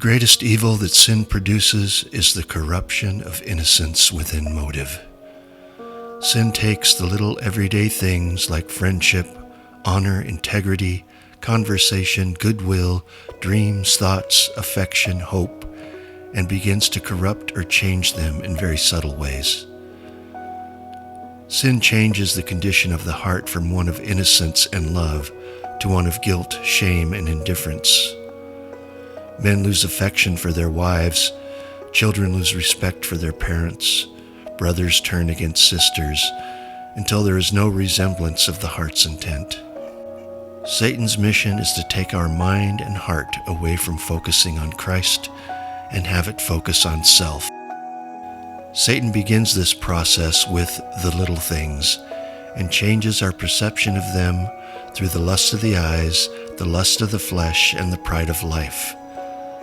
greatest evil that sin produces is the corruption of innocence within motive. Sin takes the little everyday things like friendship, honor, integrity, conversation, goodwill, dreams, thoughts, affection, hope, and begins to corrupt or change them in very subtle ways. Sin changes the condition of the heart from one of innocence and love to one of guilt, shame, and indifference. Men lose affection for their wives, children lose respect for their parents, brothers turn against sisters, until there is no resemblance of the heart's intent. Satan's mission is to take our mind and heart away from focusing on Christ and have it focus on self. Satan begins this process with the little things and changes our perception of them through the lust of the eyes, the lust of the flesh, and the pride of life.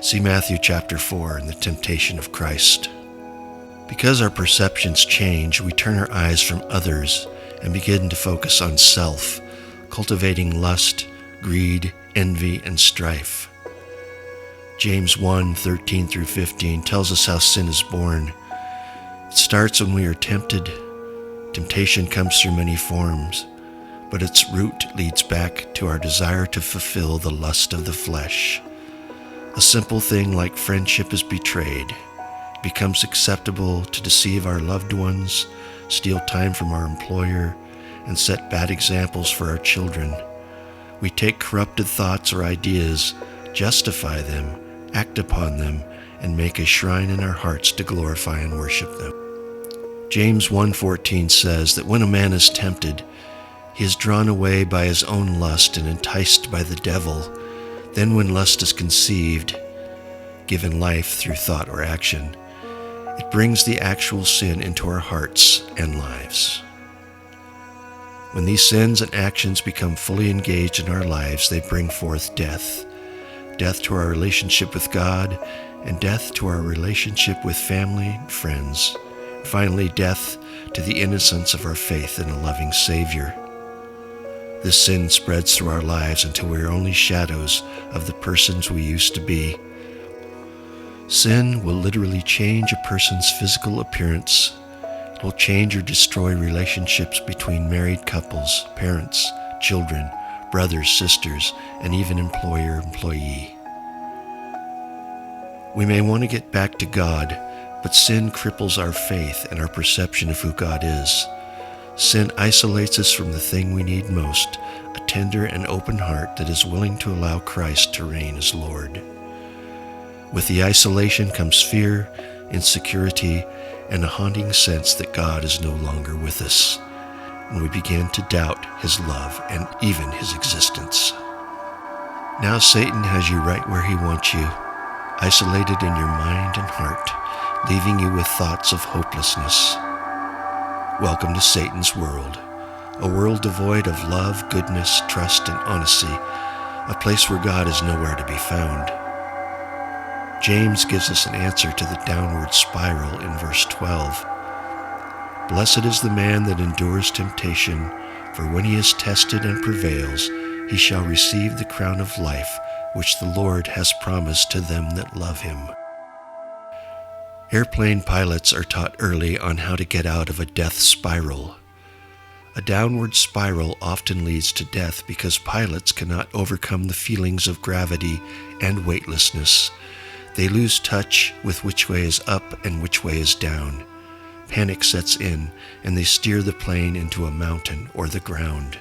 See Matthew chapter 4 and the temptation of Christ. Because our perceptions change, we turn our eyes from others and begin to focus on self, cultivating lust, greed, envy, and strife. James 1:13 through 15 tells us how sin is born. It starts when we are tempted. Temptation comes through many forms, but its root leads back to our desire to fulfill the lust of the flesh. A simple thing like friendship is betrayed. It becomes acceptable to deceive our loved ones, steal time from our employer, and set bad examples for our children. We take corrupted thoughts or ideas, justify them, act upon them, and make a shrine in our hearts to glorify and worship them. James 1:14 says that when a man is tempted, he is drawn away by his own lust and enticed by the devil. Then when lust is conceived, given life through thought or action, it brings the actual sin into our hearts and lives. When these sins and actions become fully engaged in our lives, they bring forth death. Death to our relationship with God, and death to our relationship with family and friends. Finally, death to the innocence of our faith in a loving Savior. This sin spreads through our lives until we are only shadows of the persons we used to be. Sin will literally change a person's physical appearance. It will change or destroy relationships between married couples, parents, children, brothers, sisters, and even employer-employee. We may want to get back to God, but sin cripples our faith and our perception of who God is. Sin isolates us from the thing we need most, a tender and open heart that is willing to allow Christ to reign as Lord. With the isolation comes fear, insecurity, and a haunting sense that God is no longer with us, and we begin to doubt His love and even His existence. Now Satan has you right where he wants you, isolated in your mind and heart, leaving you with thoughts of hopelessness. Welcome to Satan's world, a world devoid of love, goodness, trust, and honesty, a place where God is nowhere to be found. James gives us an answer to the downward spiral in verse 12. Blessed is the man that endures temptation, for when he is tested and prevails, he shall receive the crown of life, which the Lord has promised to them that love him. Airplane pilots are taught early on how to get out of a death spiral. A downward spiral often leads to death because pilots cannot overcome the feelings of gravity and weightlessness. They lose touch with which way is up and which way is down. Panic sets in, and they steer the plane into a mountain or the ground.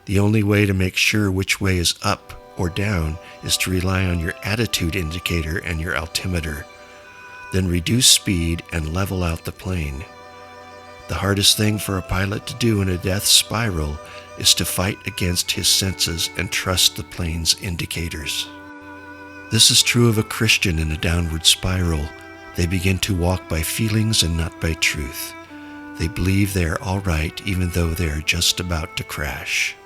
The only way to make sure which way is up or down is to rely on your attitude indicator and your altimeter. Then reduce speed and level out the plane. The hardest thing for a pilot to do in a death spiral is to fight against his senses and trust the plane's indicators. This is true of a Christian in a downward spiral. They begin to walk by feelings and not by truth. They believe they are all right even though they are just about to crash.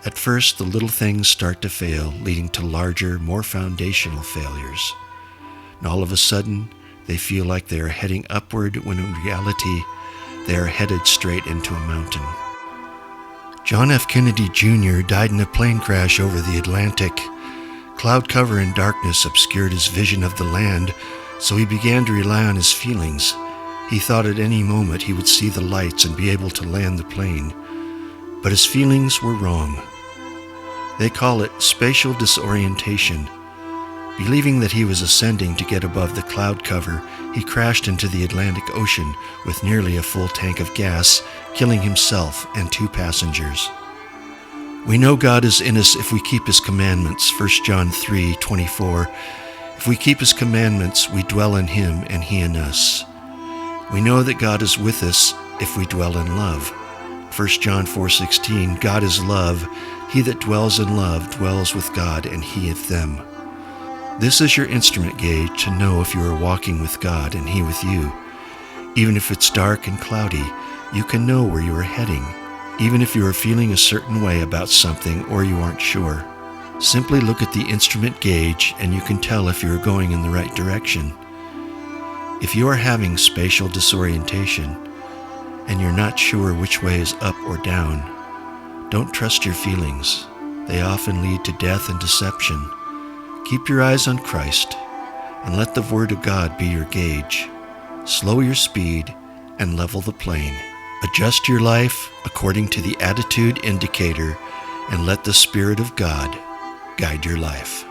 At first, the little things start to fail, leading to larger, more foundational failures. And all of a sudden, they feel like they are heading upward when in reality, they are headed straight into a mountain. John F. Kennedy Jr. died in a plane crash over the Atlantic. Cloud cover and darkness obscured his vision of the land, so he began to rely on his feelings. He thought at any moment he would see the lights and be able to land the plane. But his feelings were wrong. They call it spatial disorientation. Believing that he was ascending to get above the cloud cover, he crashed into the Atlantic Ocean with nearly a full tank of gas, killing himself and 2 passengers. We know God is in us if we keep His commandments, 1 John 3:24. If we keep His commandments, we dwell in Him and He in us. We know that God is with us if we dwell in love. 1 John 4:16, God is love. He that dwells in love dwells with God and He with them. This is your instrument gauge to know if you are walking with God and He with you. Even if it's dark and cloudy, you can know where you are heading, even if you are feeling a certain way about something or you aren't sure. Simply look at the instrument gauge and you can tell if you are going in the right direction. If you are having spatial disorientation and you're not sure which way is up or down, don't trust your feelings. They often lead to death and deception. Keep your eyes on Christ and let the Word of God be your gauge. Slow your speed and level the plane. Adjust your life according to the attitude indicator and let the Spirit of God guide your life.